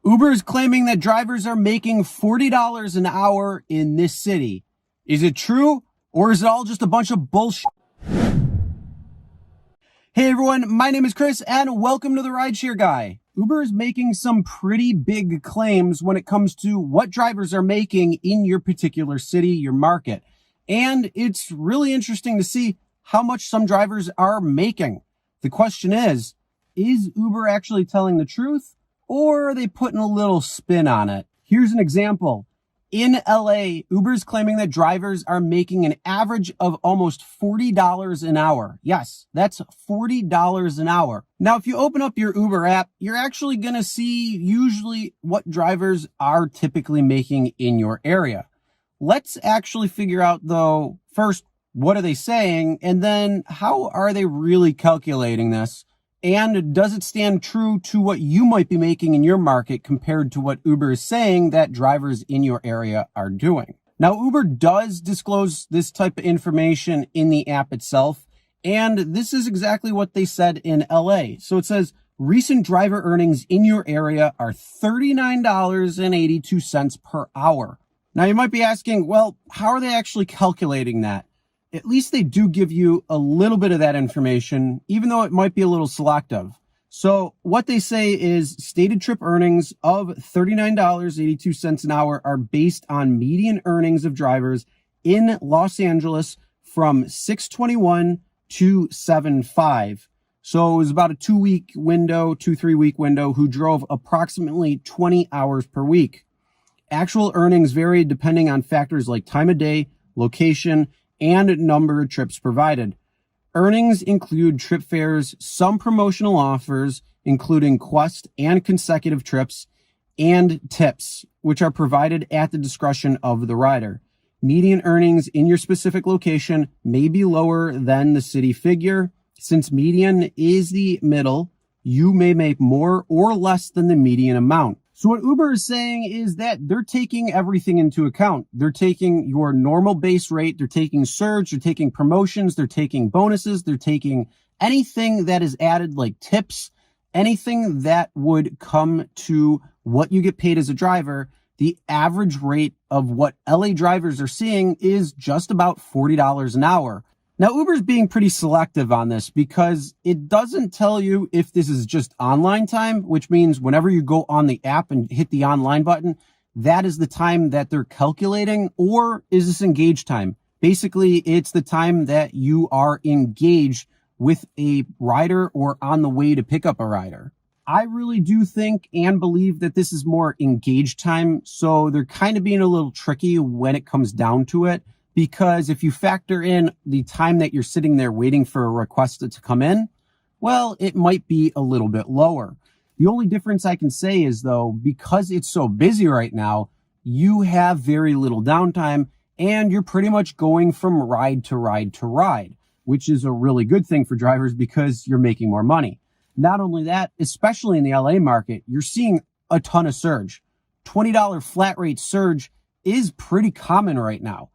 Uber is claiming that drivers are making $40 an hour in this city. Is it true, or is it all just a bunch of bullshit? Hey everyone, my name is Chris and welcome to the Rideshare Guy. Uber is making some pretty big claims when it comes to what drivers are making in your particular city, your market. And it's really interesting to see how much some drivers are making. The question is Uber actually telling the truth, or are they putting a little spin on it? Here's an example. In LA, Uber is claiming that drivers are making an average of almost $40 an hour. Yes, that's $40 an hour. Now, if you open up your Uber app, you're actually going to see usually what drivers are typically making in your area. Let's actually figure out, though, first, what are they saying? And then how are they really calculating this? And does it stand true to what you might be making in your market compared to what Uber is saying that drivers in your area are doing? Now, Uber does disclose this type of information in the app itself, and this is exactly what they said in LA. So it says, recent driver earnings in your area are $39.82 per hour. Now, you might be asking, well, how are they actually calculating that? At least they do give you a little bit of that information, even though it might be a little selective. So what they say is stated trip earnings of $39.82 an hour are based on median earnings of drivers in Los Angeles from 6/21 to 7/5. So it was about a 3 week window, who drove approximately 20 hours per week. Actual earnings vary depending on factors like time of day, location, and number of trips provided. Earnings include trip fares, some promotional offers, including Quest and consecutive trips, and tips, which are provided at the discretion of the rider. Median earnings in your specific location may be lower than the city figure. Since median is the middle, you may make more or less than the median amount. So what Uber is saying is that they're taking everything into account. They're taking your normal base rate, they're taking surge, they're taking promotions, they're taking bonuses, they're taking anything that is added like tips, anything that would come to what you get paid as a driver. The average rate of what LA drivers are seeing is just about $40 an hour. Now, Uber's being pretty selective on this because it doesn't tell you if this is just online time, which means whenever you go on the app and hit the online button, that is the time that they're calculating, or is this engaged time? Basically, it's the time that you are engaged with a rider or on the way to pick up a rider. I really do think and believe that this is more engaged time, so they're kind of being a little tricky when it comes down to it. Because if you factor in the time that you're sitting there waiting for a request to come in, well, it might be a little bit lower. The only difference I can say is, though, because it's so busy right now, you have very little downtime and you're pretty much going from ride to ride to ride, which is a really good thing for drivers because you're making more money. Not only that, especially in the LA market, you're seeing a ton of surge. $20 flat rate surge is pretty common right now.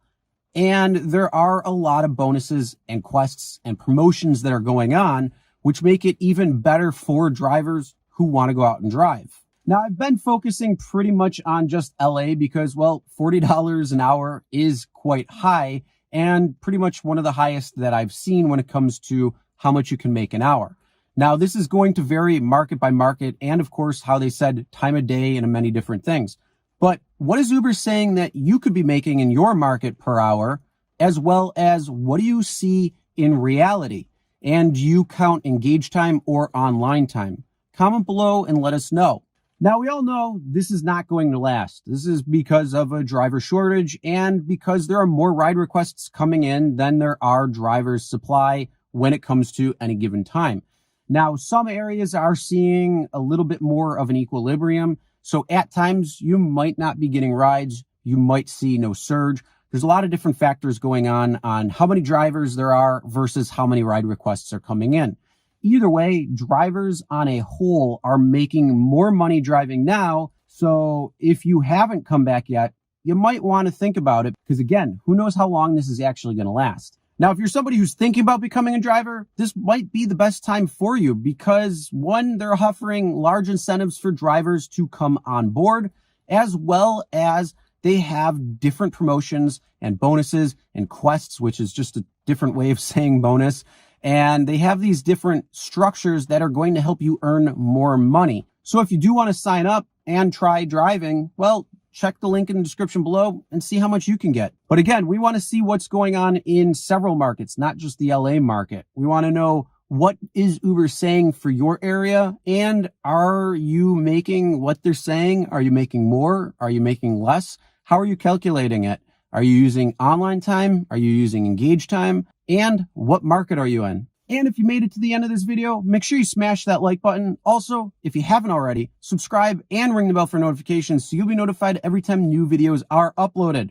And there are a lot of bonuses and quests and promotions that are going on, which make it even better for drivers who want to go out and drive. Now, I've been focusing pretty much on just LA because, well, $40 an hour is quite high and pretty much one of the highest that I've seen when it comes to how much you can make an hour. Now, this is going to vary market by market and, of course, how they said time of day and many different things. But what is Uber saying that you could be making in your market per hour, as well as what do you see in reality? And do you count engaged time or online time? Comment below and let us know. Now, we all know this is not going to last. This is because of a driver shortage and because there are more ride requests coming in than there are drivers supply when it comes to any given time. Now, some areas are seeing a little bit more of an equilibrium. So at times you might not be getting rides. You might see no surge. There's a lot of different factors going on how many drivers there are versus how many ride requests are coming in. Either way, drivers on a whole are making more money driving now. So if you haven't come back yet, you might want to think about it because, again, who knows how long this is actually going to last. Now, if you're somebody who's thinking about becoming a driver, this might be the best time for you because one, they're offering large incentives for drivers to come on board, as well as they have different promotions and bonuses and quests, which is just a different way of saying bonus. And they have these different structures that are going to help you earn more money. So if you do want to sign up and try driving, well, check the link in the description below and see how much you can get. But again, we want to see what's going on in several markets, not just the LA market. We want to know, what is Uber saying for your area? And are you making what they're saying? Are you making more? Are you making less? How are you calculating it? Are you using online time? Are you using engage time? And what market are you in? And if you made it to the end of this video, make sure you smash that like button. Also, if you haven't already, subscribe and ring the bell for notifications so you'll be notified every time new videos are uploaded.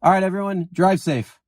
All right, everyone, drive safe.